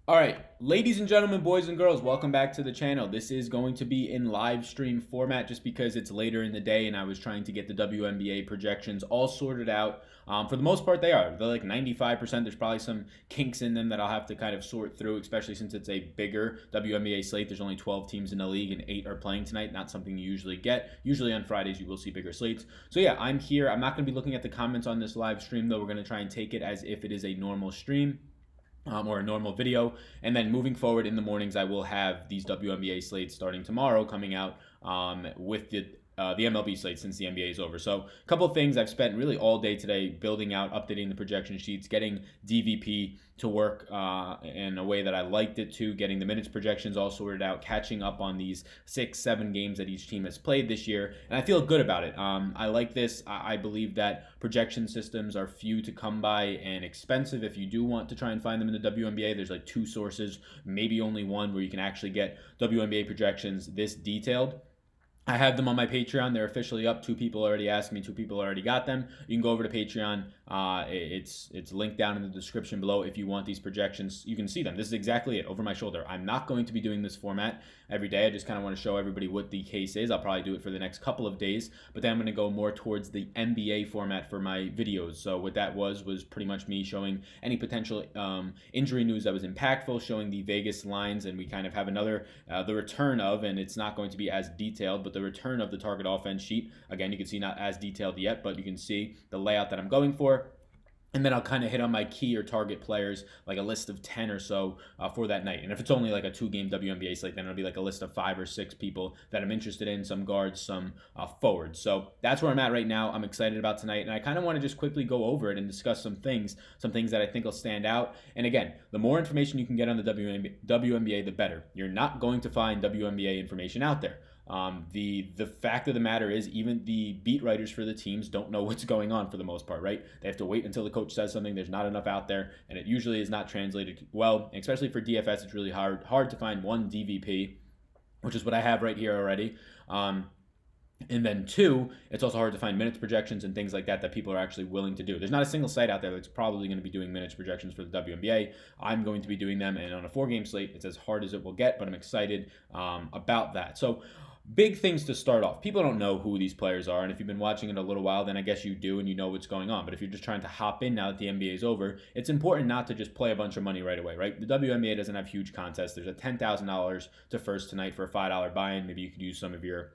All right, ladies and gentlemen, boys and girls, welcome back to the channel. This is going to be in live stream format just because it's later in the day and I was trying to get the WNBA projections all sorted out. For the most part, they are. They're like 95%. There's probably some kinks in them that I'll have to kind of sort through, especially since it's a bigger WNBA slate. There's only 12 teams in the league and 8 are playing tonight. Not something you usually get. Usually on Fridays, you will see bigger slates. So yeah, I'm here. I'm not going to be looking at the comments on this live stream, though. We're going to try and take it as if it is a normal stream. Or a normal video. And then moving forward in the mornings, I will have these WNBA slates starting tomorrow coming out with the MLB slate since the NBA is over. So a couple of things I've spent really all day today building out, updating the projection sheets, getting DVP to work in a way that I liked it to, getting the minutes projections all sorted out, catching up on these 6-7 games that each team has played this year, and I feel good about it. I like this. I believe that projection systems are few to come by and expensive. If you do want to try and find them in the WNBA, there's like 2 sources, maybe only one, where you can actually get WNBA projections this detailed. I have them on my Patreon. They're officially up. 2 people already asked me. 2 people already got them. You can go over to Patreon. It's linked down in the description below if you want these projections. You can see them. This is exactly it, over my shoulder. I'm not going to be doing this format every day. I just kind of want to show everybody what the case is. I'll probably do it for the next couple of days, but then I'm going to go more towards the NBA format for my videos. So what that was pretty much me showing any potential injury news that was impactful, showing the Vegas lines, and we kind of have another, the return of, and it's not going to be as detailed, but the return of the target offense sheet. Again, you can see not as detailed yet, but you can see the layout that I'm going for. And then I'll kind of hit on my key or target players, like a list of 10 or so for that night. And if it's only like a 2-game WNBA slate, then it'll be like a list of 5 or 6 people that I'm interested in, some guards, some forwards. So that's where I'm at right now. I'm excited about tonight. And I kind of want to just quickly go over it and discuss some things that I think will stand out. And again, the more information you can get on the WNBA, the better. You're not going to find WNBA information out there. The fact of the matter is, even the beat writers for the teams don't know what's going on for the most part, right? They have to wait until the coach says something. There's not enough out there, and it usually is not translated well. And especially for DFS, it's really hard to find one DVP, which is what I have right here already. And then 2, it's also hard to find minutes projections and things like that people are actually willing to do. There's not a single site out there that's probably going to be doing minutes projections for the WNBA. I'm going to be doing them, and on a 4-game slate, it's as hard as it will get, but I'm excited about that. So big things to start off. People don't know who these players are, and if you've been watching it a little while, then I guess you do and you know what's going on. But if you're just trying to hop in now that the NBA is over, it's important not to just play a bunch of money right away, right? The WNBA doesn't have huge contests. There's a $10,000 to first tonight for a $5 buy-in. Maybe you could use some of your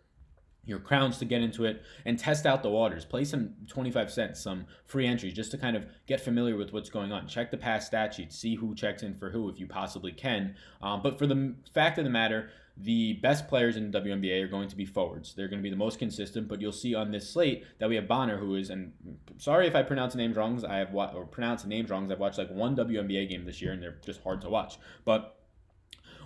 crowns to get into it and test out the waters. Play some 25 cents, some free entries, just to kind of get familiar with what's going on. Check the past stat sheets, see who checks in for who if you possibly can. But for the fact of the matter, the best players in the WNBA are going to be forwards. They're going to be the most consistent, but you'll see on this slate that we have Bonner, who is, and sorry if I pronounce names wrong, I've watched like 1 WNBA game this year, and they're just hard to watch. But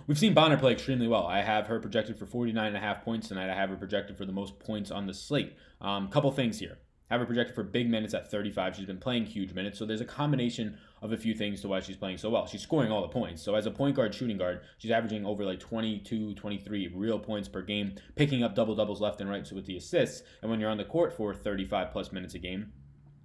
we've seen Bonner play extremely well. I have her projected for 49.5 points tonight. I have her projected for the most points on the slate. Couple things here. I have her projected for big minutes at 35. She's been playing huge minutes, so there's a combination of a few things to why she's playing so well. She's scoring all the points. So as a point guard, shooting guard, she's averaging over like 22, 23 real points per game, picking up double-doubles left and right with the assists. And when you're on the court for 35-plus minutes a game,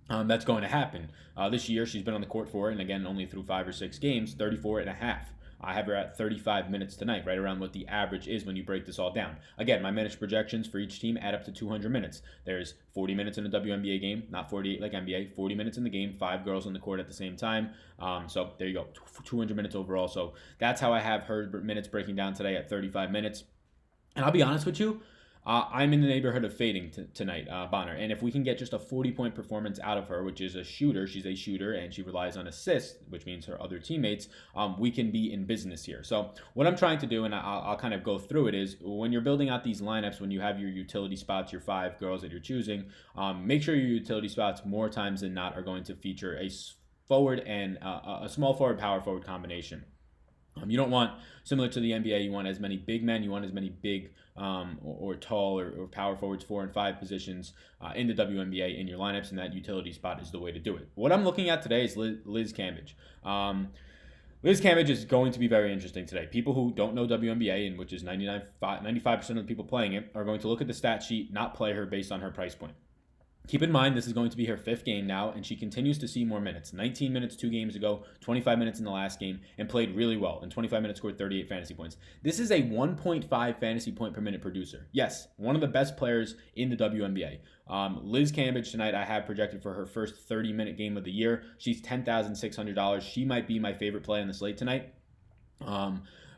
that's going to happen. This year, she's been on the court for, and again, only through 5 or 6 games, 34 and a half. I have her at 35 minutes tonight, right around what the average is when you break this all down. Again, my minutes projections for each team add up to 200 minutes. There's 40 minutes in a WNBA game, not 48 like NBA, 40 minutes in the game, 5 girls on the court at the same time. So there you go, 200 minutes overall. So that's how I have her minutes breaking down today at 35 minutes. And I'll be honest with you, I'm in the neighborhood of fading tonight, Bonner. And if we can get just a 40-point performance out of her, which is a shooter, she's a shooter, and she relies on assists, which means her other teammates, we can be in business here. So what I'm trying to do, and I'll kind of go through it, is when you're building out these lineups, when you have your utility spots, your 5 girls that you're choosing, make sure your utility spots more times than not are going to feature a forward and a small forward, power forward combination. You don't want, similar to the NBA, you want as many big men, you want as many big or tall or power forwards, 4 and 5 positions in the WNBA in your lineups, and that utility spot is the way to do it. What I'm looking at today is Liz Cambage. Liz Cambage is going to be very interesting today. People who don't know WNBA, and which is 95% of the people playing it, are going to look at the stat sheet, not play her based on her price point. Keep in mind, this is going to be her 5th game now, and she continues to see more minutes. 19 minutes 2 games ago, 25 minutes in the last game, and played really well. In 25 minutes, scored 38 fantasy points. This is a 1.5 fantasy point per minute producer. Yes, one of the best players in the WNBA. Liz Cambage tonight, I have projected for her first 30-minute game of the year. She's $10,600. She might be my favorite play on the slate tonight.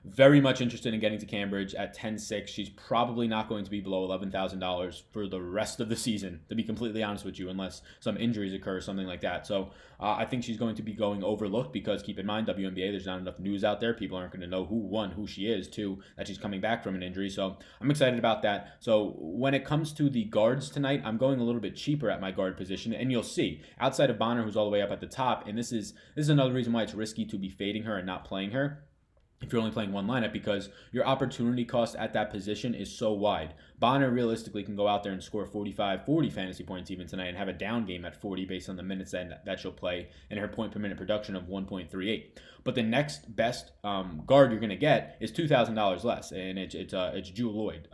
Very much interested in getting to Cambridge at 10-6. She's probably not going to be below $11,000 for the rest of the season, to be completely honest with you, unless some injuries occur or something like that. So I think she's going to be going overlooked because, keep in mind, WNBA, there's not enough news out there. People aren't going to know who she is, two, that she's coming back from an injury. So I'm excited about that. So when it comes to the guards tonight, I'm going a little bit cheaper at my guard position, and you'll see, outside of Bonner, who's all the way up at the top, and this is another reason why it's risky to be fading her and not playing her if you're only playing one lineup, because your opportunity cost at that position is so wide. Bonner realistically can go out there and score 45, 40 fantasy points even tonight and have a down game at 40 based on the minutes that she'll play and her point per minute production of 1.38. But the next best guard you're going to get is $2,000 less, and it's Jewel Lloyd.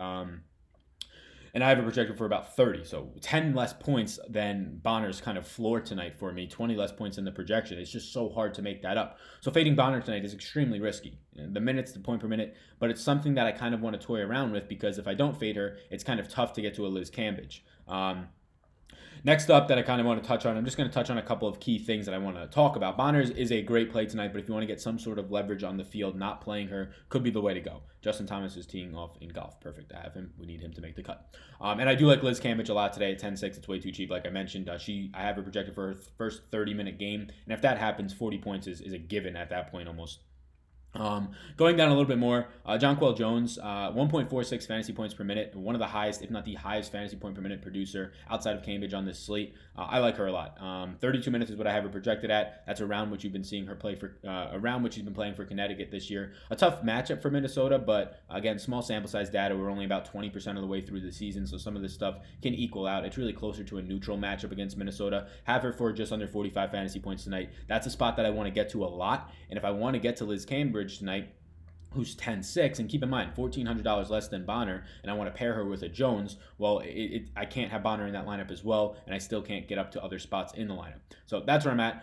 And I have it projected for about 30. So 10 less points than Bonner's kind of floor tonight for me, 20 less points in the projection. It's just so hard to make that up. So fading Bonner tonight is extremely risky. The minutes, the point per minute, but it's something that I kind of want to toy around with because if I don't fade her, it's kind of tough to get to a Liz Cambage. Next up that I kind of want to touch on, I'm just going to touch on a couple of key things that I want to talk about. Bonner is a great play tonight, but if you want to get some sort of leverage on the field, not playing her could be the way to go. Justin Thomas is teeing off in golf. Perfect. I have him. We need him to make the cut. And I do like Liz Cambage a lot today at 10-6. It's way too cheap, like I mentioned. I have her projected for her first 30-minute game, and if that happens, 40 points is a given at that point almost. Going down a little bit more, Jonquel Jones, 1.46 fantasy points per minute, one of the highest, if not the highest fantasy point per minute producer outside of Cambridge on this slate. I like her a lot. 32 minutes is what I have her projected at. That's around what you've been seeing her play for, around what she's been playing for Connecticut this year. A tough matchup for Minnesota, but again, small sample size data. We're only about 20% of the way through the season, so some of this stuff can equal out. It's really closer to a neutral matchup against Minnesota. Have her for just under 45 fantasy points tonight. That's a spot that I want to get to a lot, and if I want to get to Liz Cambridge tonight, who's 10-6, and keep in mind, $1,400 less than Bonner, and I want to pair her with a Jones, well, I can't have Bonner in that lineup as well, and I still can't get up to other spots in the lineup. So that's where I'm at.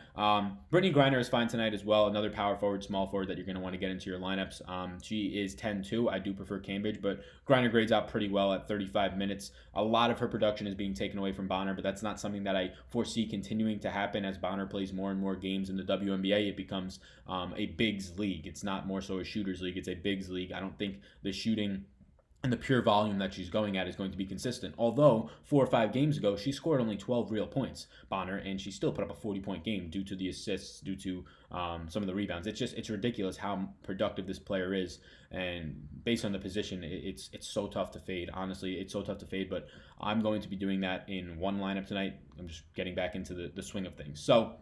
Brittany Griner is fine tonight as well, another power forward, small forward that you're going to want to get into your lineups. She is 10-2. I do prefer Cambridge, but Griner grades out pretty well at 35 minutes. A lot of her production is being taken away from Bonner, but that's not something that I foresee continuing to happen as Bonner plays more and more games in the WNBA. It becomes a bigs league. It's not more so a shooters league. It's a bigs league. I don't think the shooting and the pure volume that she's going at is going to be consistent. Although 4 or 5 games ago, she scored only 12 real points, Bonner, and she still put up a 40-point game due to the assists, due to some of the rebounds. It's ridiculous how productive this player is, and based on the position, it's so tough to fade. Honestly, it's so tough to fade, but I'm going to be doing that in one lineup tonight. I'm just getting back into the swing of things. So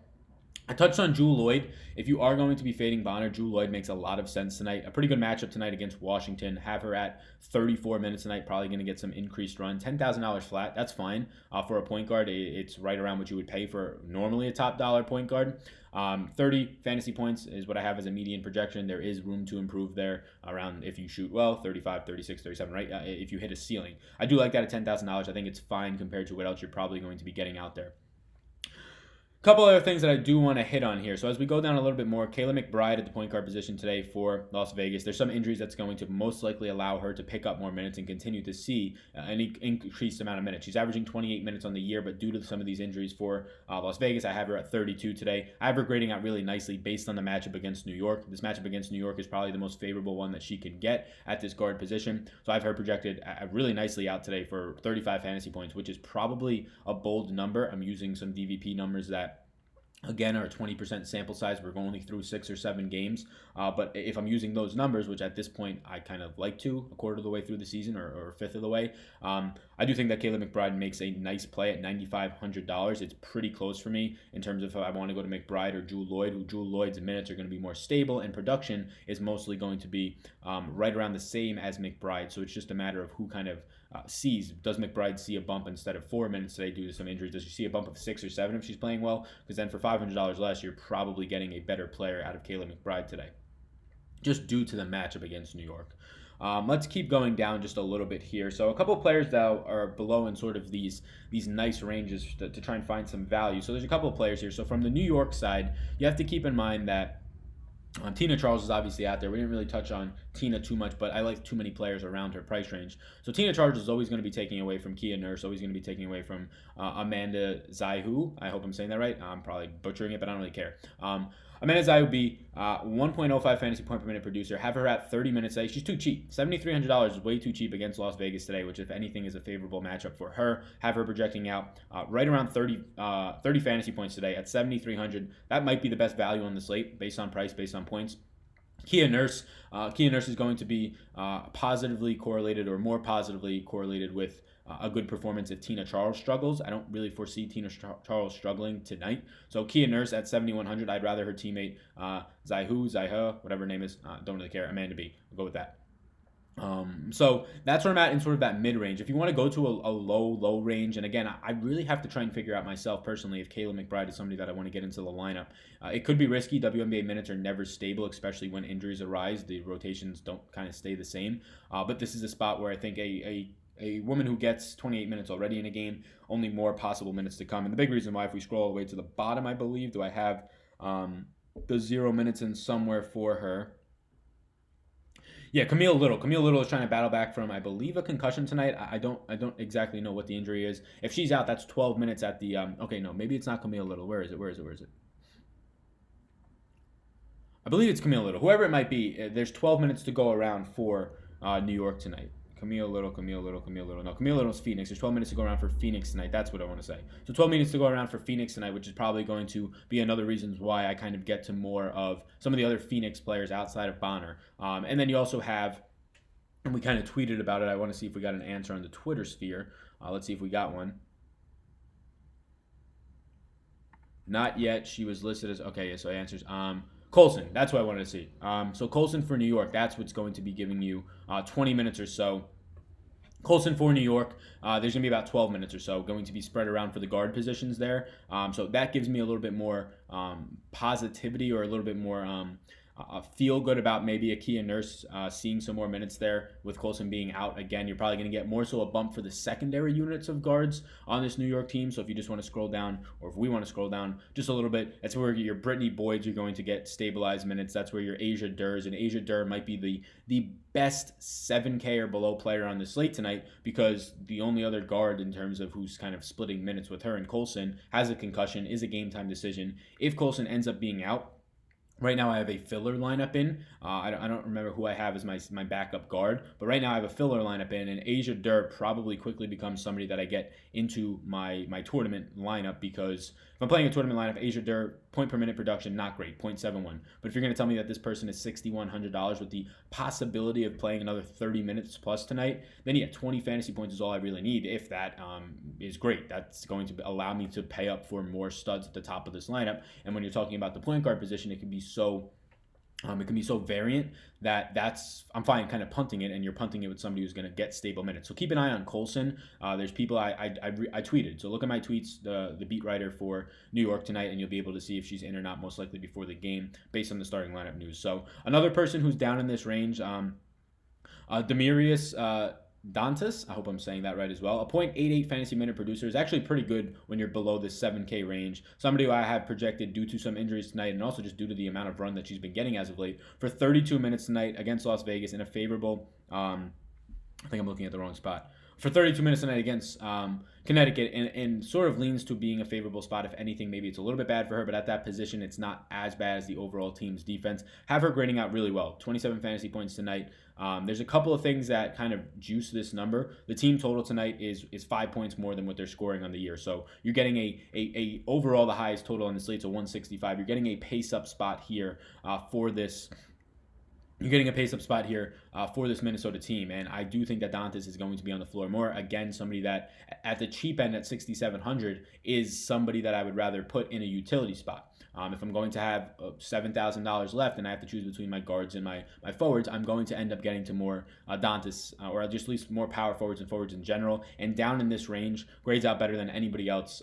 I touched on Jewel Lloyd. If you are going to be fading Bonner, Jewel Lloyd makes a lot of sense tonight. A pretty good matchup tonight against Washington. Have her at 34 minutes tonight. Probably going to get some increased run. $10,000 flat. That's fine. For a point guard, it's right around what you would pay for normally a top dollar point guard. 30 fantasy points is what I have as a median projection. There is room to improve there around, if you shoot well, 35, 36, 37, right? If you hit a ceiling. I do like that at $10,000. I think it's fine compared to what else you're probably going to be getting out there. Couple other things that I do want to hit on here. So as we go down a little bit more, Kayla McBride at the point guard position today for Las Vegas. There's some injuries that's going to most likely allow her to pick up more minutes and continue to see an increased amount of minutes. She's averaging 28 minutes on the year, but due to some of these injuries for Las Vegas, I have her at 32 today. I have her grading out really nicely based on the matchup against New York. This matchup against New York is probably the most favorable one that she can get at this guard position. So I have her projected really nicely out today for 35 fantasy points, which is probably a bold number. I'm using some DVP numbers that, again, are a 20% sample size. We're only through 6 or 7 games. But if I'm using those numbers, which at this point I kind of like to, a quarter of the way through the season or a fifth of the way, I do think that Kayla McBride makes a nice play at $9,500. It's pretty close for me in terms of if I want to go to McBride or Jewel Lloyd, who Jewel Lloyd's minutes are going to be more stable, and production is mostly going to be right around the same as McBride. So it's just a matter of who kind of sees. Does McBride see a bump instead of 4 minutes today due to some injuries? Does she see a bump of 6 or 7 if she's playing well? Because then for $500 less, you're probably getting a better player out of Kayla McBride today, just due to the matchup against New York. Let's keep going down just a little bit here. So a couple of players that are below in sort of these nice ranges to try and find some value. So there's a couple of players here. So from the New York side, you have to keep in mind that Tina Charles is obviously out there. We didn't really touch on Tina too much, but I like too many players around her price range. So Tina Charles is always going to be taking away from Kia Nurse, always going to be taking away from Amanda Zaihu. I hope I'm saying that right. I'm probably butchering it, but I don't really care. Amanda Zai would be 1.05 fantasy point per minute producer. Have her at 30 minutes today. She's too cheap. $7,300 is way too cheap against Las Vegas today, which, if anything, is a favorable matchup for her. Have her projecting out right around 30 fantasy points today at 7,300. That might be the best value on the slate based on price, based on points. Kia Nurse is going to be positively correlated, or more positively correlated, with a good performance if Tina Charles struggles. I don't really foresee Tina Charles struggling tonight. So Kia Nurse at 7,100. I'd rather her teammate Zaiha, whatever her name is, don't really care. Amanda B. I'll go with that. So that's where I'm at in sort of that mid-range. If you want to go to a low range, and again, I really have to try and figure out myself personally if Kayla McBride is somebody that I want to get into the lineup. It could be risky. WNBA minutes are never stable, especially when injuries arise. The rotations don't kind of stay the same. But this is a spot where I think a woman who gets 28 minutes already in a game, only more possible minutes to come. And the big reason why, if we scroll all the way to the bottom, I believe, do I have the 0 minutes in somewhere for her? Yeah, Camille Little. Camille Little is trying to battle back from, I believe, a concussion tonight. I don't exactly know what the injury is. If she's out, that's 12 minutes at the okay, no, maybe it's not Camille Little. Where is it? I believe it's Camille Little. Whoever it might be, there's 12 minutes to go around for New York tonight. Camille Little. No, Camille Little's Phoenix. There's 12 minutes to go around for Phoenix tonight. That's what I want to say. So 12 minutes to go around for Phoenix tonight, which is probably going to be another reason why I kind of get to more of some of the other Phoenix players outside of Bonner. And then you also have, and we kind of tweeted about it. I want to see if we got an answer on the Twitter sphere. Let's see if we got one. Not yet. She was listed as, okay, yeah, so answers. Colson, that's what I wanted to see. So Colson for New York, that's what's going to be giving you 20 minutes or so. Colson for New York, there's going to be about 12 minutes or so going to be spread around for the guard positions there. So that gives me a little bit more positivity, or a little bit more feel good about maybe a Kia Nurse seeing some more minutes there with Colson being out. Again, you're probably going to get more so a bump for the secondary units of guards on this New York team. So if you just want to scroll down, or if we want to scroll down just a little bit, that's where your Brittany Boyds are going to get stabilized minutes. That's where your Asia Durs, and Asia Dur might be the best 7K or below player on the slate tonight, because the only other guard in terms of who's kind of splitting minutes with her and Colson has a concussion, is a game time decision. If Colson ends up being out, right now I have a filler lineup in. I don't remember who I have as my backup guard, but right now I have a filler lineup in, and Asia Dur probably quickly becomes somebody that I get into my tournament lineup, because if I'm playing a tournament lineup, Asia Dur, point per minute production, not great, 0.71. But if you're going to tell me that this person is $6,100 with the possibility of playing another 30 minutes plus tonight, then yeah, 20 fantasy points is all I really need. If that is great, that's going to allow me to pay up for more studs at the top of this lineup. And when you're talking about the point guard position, it can be so variant that's I'm fine kind of punting it, and you're punting it with somebody who's going to get stable minutes. So keep an eye on Colson. There's people I tweeted. So look at my tweets, the beat writer for New York tonight, and you'll be able to see if she's in or not, most likely before the game, based on the starting lineup news. So another person who's down in this range, Demirius Dantas, I hope I'm saying that right as well. A 0.88 fantasy minute producer is actually pretty good when you're below this 7K range. Somebody who I have projected, due to some injuries tonight, and also just due to the amount of run that she's been getting as of late, for 32 minutes tonight against Las Vegas in a favorable, I think I'm looking at the wrong spot. For 32 minutes tonight against Connecticut, and sort of leans to being a favorable spot. If anything, maybe it's a little bit bad for her, but at that position, it's not as bad as the overall team's defense. Have her grading out really well. 27 fantasy points tonight. There's a couple of things that kind of juice this number. The team total tonight is 5 points more than what they're scoring on the year. So you're getting a overall, the highest total on the slate, so 165. You're getting a pace up spot here for this. You're getting a pace-up spot here for this Minnesota team, and I do think that Dantas is going to be on the floor more. Again, somebody that at the cheap end at $6,700 is somebody that I would rather put in a utility spot. If I'm going to have $7,000 left and I have to choose between my guards and my forwards, I'm going to end up getting to more Dantas, or just at least more power forwards and forwards in general. And down in this range, grades out better than anybody else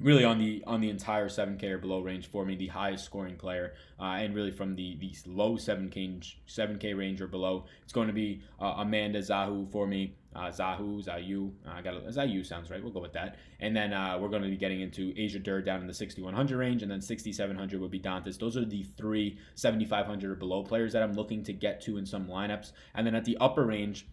really on the entire 7K or below range for me, the highest scoring player, and really from the low 7K range or below, it's going to be Amanda Zahu for me. Zayu. I got Zayu sounds right. We'll go with that. And then we're going to be getting into Asia Dur down in the 6,100 range, and then 6,700 would be Dantas. Those are the three 7,500 or below players that I'm looking to get to in some lineups. And then at the upper range,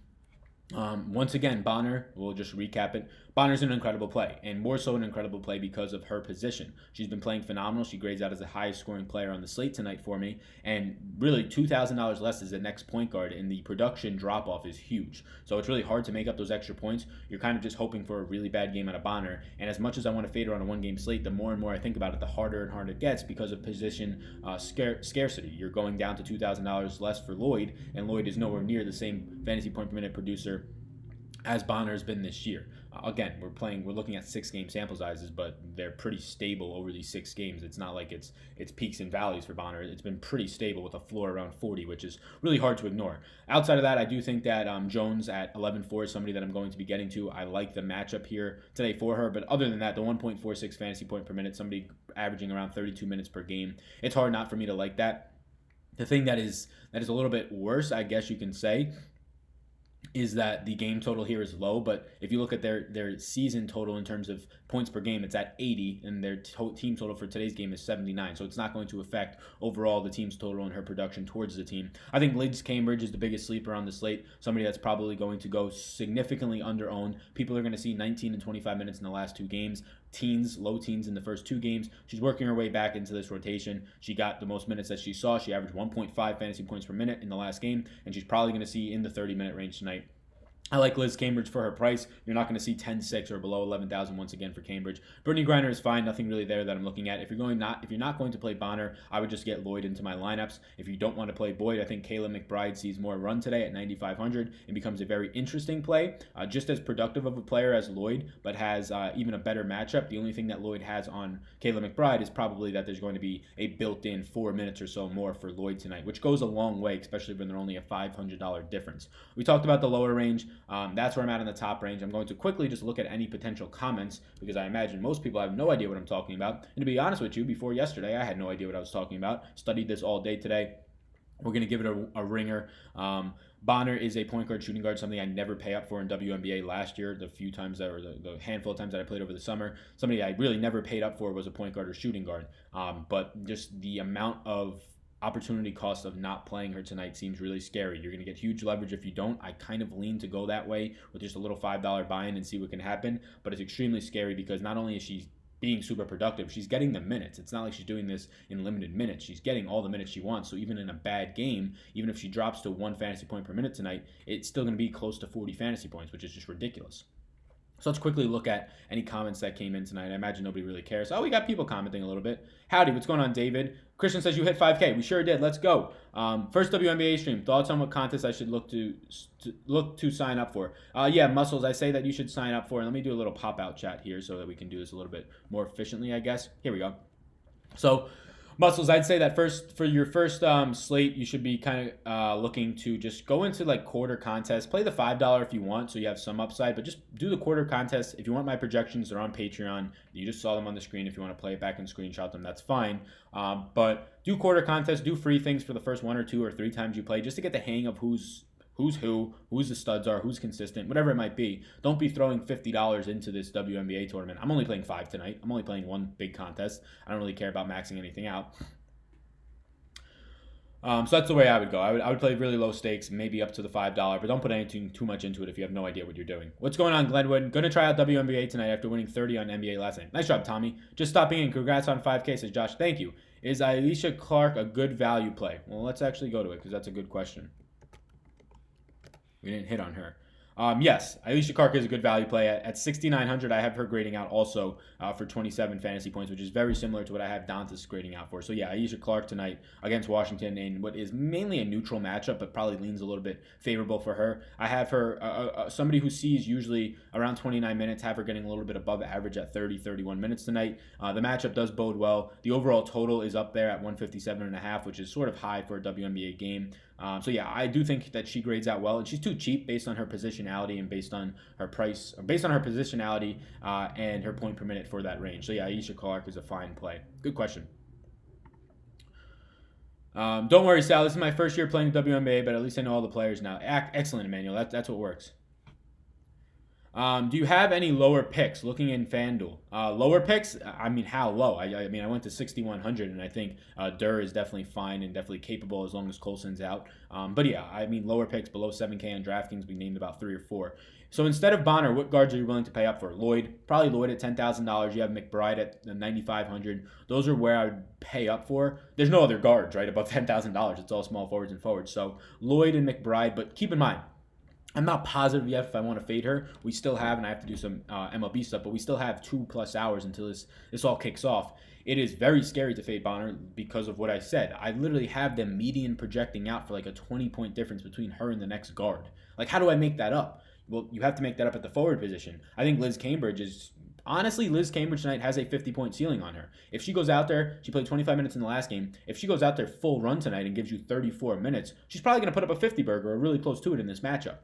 once again, Bonner, we'll just recap it. Bonner's an incredible play, and more so an incredible play because of her position. She's been playing phenomenal. She grades out as the highest scoring player on the slate tonight for me, and really $2,000 less is the next point guard, and the production drop-off is huge. So it's really hard to make up those extra points. You're kind of just hoping for a really bad game out of Bonner, and as much as I want to fade her on a one-game slate, the more and more I think about it, the harder and harder it gets because of position scarcity. You're going down to $2,000 less for Lloyd, and Lloyd is nowhere near the same fantasy point per minute producer as Bonner has been this year. Again, we're looking at 6-game sample sizes, but they're pretty stable over these 6 games. It's not like it's peaks and valleys for Bonner. It's been pretty stable with a floor around 40, which is really hard to ignore. Outside of that, I do think that Jones at 11.4 is somebody that I'm going to be getting to. I like the matchup here today for her, but other than that, the 1.46 fantasy point per minute, somebody averaging around 32 minutes per game, it's hard not for me to like that. The thing that is a little bit worse, I guess you can say, is that the game total here is low, but if you look at their season total in terms of points per game, it's at 80, and their team total for today's game is 79, so it's not going to affect overall the team's total and her production towards the team. I think Liz Cambridge is the biggest sleeper on the slate, somebody that's probably going to go significantly under-owned. People are going to see 19 and 25 minutes in the last 2 games, low teens in the first 2 games. She's working her way back into this rotation. She got the most minutes that she saw. She averaged 1.5 fantasy points per minute in the last game, and she's probably going to see in the 30-minute range tonight. I like Liz Cambridge for her price. You're not going to see 10-6 or below 11,000 once again for Cambridge. Brittany Griner is fine. Nothing really there that I'm looking at. If you're not going to play Bonner, I would just get Lloyd into my lineups. If you don't want to play Boyd, I think Kayla McBride sees more run today at 9,500 and becomes a very interesting play. Just as productive of a player as Lloyd, but has even a better matchup. The only thing that Lloyd has on Kayla McBride is probably that there's going to be a built-in 4 minutes or so more for Lloyd tonight, which goes a long way, especially when they're only a $500 difference. We talked about the lower range. That's where I'm at in the top range. I'm going to quickly just look at any potential comments because I imagine most people have no idea what I'm talking about. And to be honest with you, before yesterday, I had no idea what I was talking about. Studied this all day today. We're going to give it a ringer. Bonner is a point guard, shooting guard, something I never pay up for in WNBA last year. The few times that, or the handful of times that I played over the summer, somebody I really never paid up for was a point guard or shooting guard. But just the amount of opportunity cost of not playing her tonight seems really scary. You're going to get huge leverage if you don't. I kind of lean to go that way with just a little $5 buy-in and see what can happen, but it's extremely scary because not only is she being super productive, she's getting the minutes. It's not like she's doing this in limited minutes. She's getting all the minutes she wants. So even in a bad game, even if she drops to 1 fantasy point per minute tonight, it's still going to be close to 40 fantasy points, which is just ridiculous. So let's quickly look at any comments that came in tonight. I imagine nobody really cares. Oh, we got people commenting a little bit. Howdy, what's going on, David? Christian says you hit 5K. We sure did. Let's go. First WNBA stream. Thoughts on what contest I should look to sign up for? Yeah, Muscles, I say that you should sign up for. And let me do a little pop-out chat here so that we can do this a little bit more efficiently, I guess. Here we go. So, Muscles, I'd say that for your first slate, you should be kind of looking to just go into like quarter contests. Play the $5 if you want, so you have some upside, but just do the quarter contest. If you want my projections, they're on Patreon. You just saw them on the screen. If you want to play it back and screenshot them, that's fine. But do quarter contests, do free things for the first 1 or 2 or 3 times you play, just to get the hang of who's who's the studs are, who's consistent, whatever it might be. Don't be throwing $50 into this WNBA tournament. I'm only playing 5 tonight. I'm only playing 1 big contest. I don't really care about maxing anything out. So that's the way I would go. I would play really low stakes, maybe up to the $5, but don't put anything too much into it if you have no idea what you're doing. What's going on, Glenwood? Going to try out WNBA tonight after winning 30 on NBA last night. Nice job, Tommy. Just stopping in. Congrats on 5K, says Josh. Thank you. Is Alicia Clark a good value play? Well, let's actually go to it because that's a good question. We didn't hit on her. Yes, Alicia Clark is a good value play. At 6,900, I have her grading out also for 27 fantasy points, which is very similar to what I have Dantas grading out for. So yeah, Alicia Clark tonight against Washington in what is mainly a neutral matchup, but probably leans a little bit favorable for her. I have her, somebody who sees usually around 29 minutes, have her getting a little bit above average at 30, 31 minutes tonight. The matchup does bode well. The overall total is up there at 157.5, which is sort of high for a WNBA game. So yeah, I do think that she grades out well, and she's too cheap based on her position positionality and based on her price, or based on her positionality and her point per minute for that range. So yeah, Aisha Clark is a fine play. Good question. Don't worry, Sal. This is my first year playing WNBA, but at least I know all the players now. Excellent, Emmanuel. That's what works. Do you have any lower picks looking in FanDuel? Lower picks? I mean, how low? I mean, I went to 6,100, and I think Durr is definitely fine and definitely capable as long as Colson's out. But yeah, I mean, lower picks below 7K on DraftKings, we named about 3 or 4. So instead of Bonner, what guards are you willing to pay up for? Lloyd, probably Lloyd at $10,000. You have McBride at 9,500. Those are where I would pay up for. There's no other guards, right, above $10,000. It's all small forwards and forwards. So Lloyd and McBride, but keep in mind, I'm not positive yet if I want to fade her. We still have, and I have to do some MLB stuff, but we still have 2+ hours until this all kicks off. It is very scary to fade Bonner because of what I said. I literally have them median projecting out for like a 20-point difference between her and the next guard. Like, how do I make that up? Well, you have to make that up at the forward position. I think Liz Cambridge tonight has a 50-point ceiling on her. If she goes out there, she played 25 minutes in the last game. If she goes out there full run tonight and gives you 34 minutes, she's probably going to put up a 50 burger or really close to it in this matchup.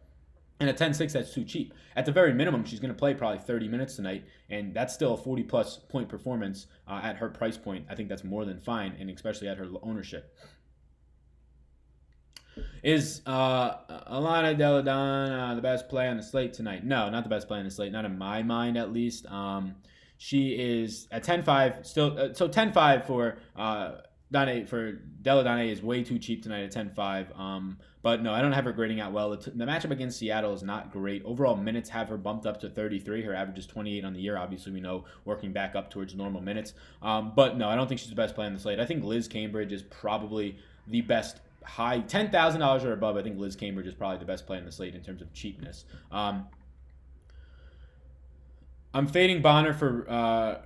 And at 10-6, that's too cheap. At the very minimum, she's going to play probably 30 minutes tonight, and that's still a 40-plus point performance at her price point. I think that's more than fine, and especially at her ownership. Is Alana Deladon the best play on the slate tonight? No, not the best play on the slate. Not in my mind, at least. She is at 10-5 still. So 10-5 for Deladon is way too cheap tonight at 10-5. But no, I don't have her grading out well. The matchup against Seattle is not great. Overall minutes have her bumped up to 33. Her average is 28 on the year. Obviously, we know working back up towards normal minutes. But no, I don't think she's the best play on the slate. I think Liz Cambridge is probably the best high $10,000 or above. I think Liz Cambridge is probably the best play on the slate in terms of cheapness. I'm fading Bonner for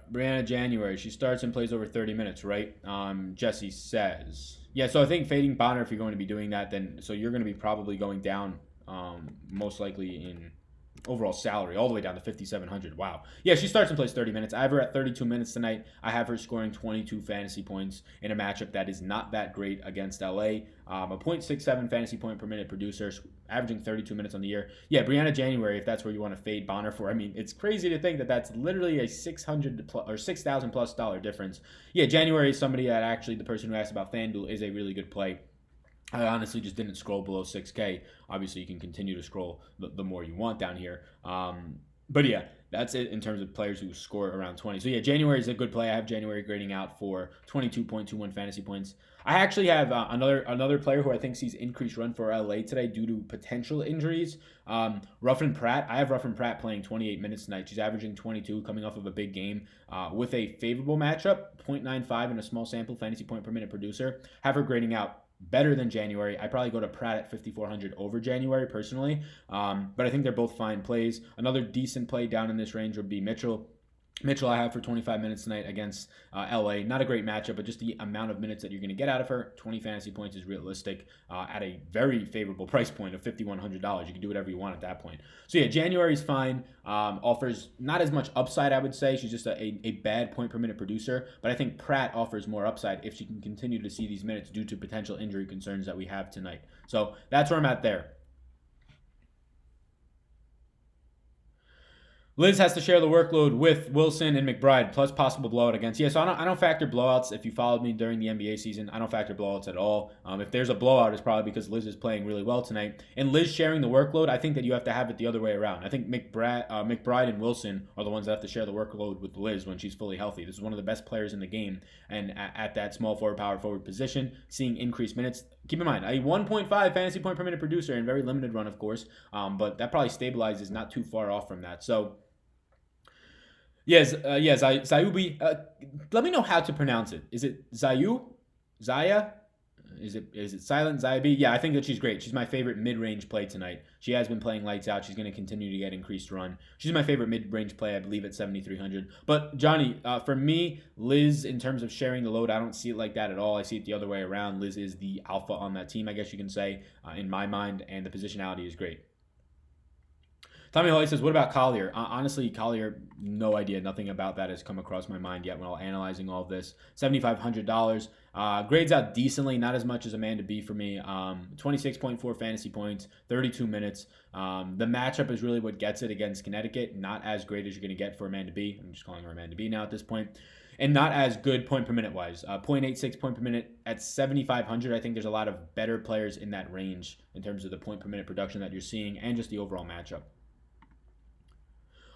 Brianna January. She starts and plays over 30 minutes, right? Jesse says. Yeah, so I think fading Bonner, if you're going to be doing that, then so you're going to be probably going down most likely in overall salary all the way down to 5,700. Wow. Yeah, she starts and plays 30 minutes. I have her at 32 minutes tonight. I have her scoring 22 fantasy points in a matchup that is not that great against LA. A 0.67 fantasy point per minute producer, averaging 32 minutes on the year. Yeah, Brianna January, if that's where you want to fade Bonner for. I mean, it's crazy to think that that's literally a $6,000+ difference. Yeah, January is somebody that actually, the person who asked about FanDuel, is a really good play. I honestly just didn't scroll below 6K. Obviously, you can continue to scroll the more you want down here. But yeah, that's it in terms of players who score around 20. So yeah, January is a good play. I have January grading out for 22.21 fantasy points. I actually have another player who I think sees increased run for LA today due to potential injuries. Ruffin Pratt. I have Ruffin Pratt playing 28 minutes tonight. She's averaging 22, coming off of a big game with a favorable matchup, 0.95 in a small sample fantasy point per minute producer. Have her grading out better than January. I probably go to Pratt at 5,400 over January personally, but I think they're both fine plays. Another decent play down in this range would be Mitchell. I have for 25 minutes tonight against LA. Not a great matchup, but just the amount of minutes that you're going to get out of her, 20 fantasy points is realistic at a very favorable price point of $5,100. You can do whatever you want at that point. So yeah, January's fine. Offers not as much upside, I would say. She's just a bad point per minute producer, but I think Pratt offers more upside if she can continue to see these minutes due to potential injury concerns that we have tonight. So that's where I'm at there. Liz has to share the workload with Wilson and McBride, plus possible blowout against. Yeah, so I don't factor blowouts. If you followed me during the NBA season, I don't factor blowouts at all. If there's a blowout, it's probably because Liz is playing really well tonight. And Liz sharing the workload, I think that you have to have it the other way around. I think McBride and Wilson are the ones that have to share the workload with Liz when she's fully healthy. This is one of the best players in the game. And at that small forward, power forward position, seeing increased minutes. Keep in mind, a 1.5 fantasy point per minute producer in very limited run, of course. But that probably stabilizes not too far off from that. So, yes, Zayubi. Let me know how to pronounce it. Is it Zayu? Zaya? Is it silent? Zayabi? Yeah, I think that she's great. She's my favorite mid-range play tonight. She has been playing lights out. She's going to continue to get increased run. She's my favorite mid-range play, I believe, at 7,300. But, Johnny, for me, Liz, in terms of sharing the load, I don't see it like that at all. I see it the other way around. Liz is the alpha on that team, I guess you can say, in my mind, and the positionality is great. Tommy Hoy says, what about Collier? Honestly, Collier, no idea. Nothing about that has come across my mind yet while analyzing all of this. $7,500. Grades out decently, not as much as Wnba B for me. 26.4 fantasy points, 32 minutes. The matchup is really what gets it against Connecticut. Not as great as you're going to get for Wnba B. I'm just calling her Wnba B now at this point. And not as good point per minute wise. 0.86 point per minute at 7,500. I think there's a lot of better players in that range in terms of the point per minute production that you're seeing and just the overall matchup.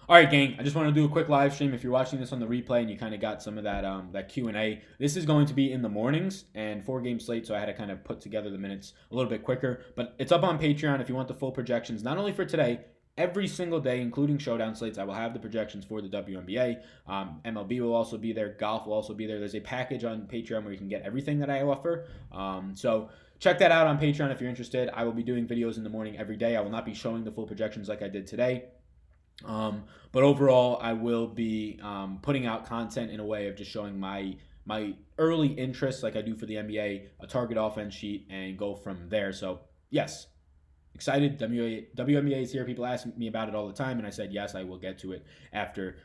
All right, gang, I just want to do a quick live stream. If you're watching this on the replay and you kind of got some of that Q&A, this is going to be in the mornings and 4-game slate, so I had to kind of put together the minutes a little bit quicker. But it's up on Patreon if you want the full projections, not only for today, every single day, including showdown slates. I will have the projections for the WNBA. MLB will also be there. Golf will also be there. There's a package on Patreon where you can get everything that I offer. So check that out on Patreon if you're interested. I will be doing videos in the morning every day. I will not be showing the full projections like I did today. But overall, I will be putting out content in a way of just showing my early interests like I do for the NBA, a target offense sheet, and go from there. So, yes, excited. WNBA is here. People ask me about it all the time, and I said, yes, I will get to it after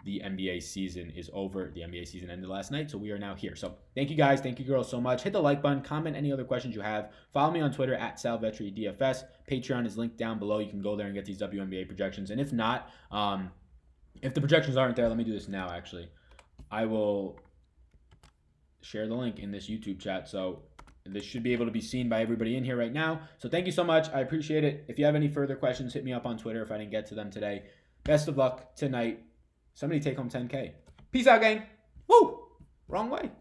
the NBA season is over. The NBA season ended last night, so we are now here. So thank you guys. Thank you, girls, so much. Hit the like button. Comment any other questions you have. Follow me on Twitter at SalVetriDFS. Patreon is linked down below. You can go there and get these WNBA projections. And if not, if the projections aren't there, let me do this now, actually. I will share the link in this YouTube chat. So this should be able to be seen by everybody in here right now. So thank you so much. I appreciate it. If you have any further questions, hit me up on Twitter if I didn't get to them today. Best of luck tonight. Somebody take home 10K. Peace out, gang. Woo! Wrong way.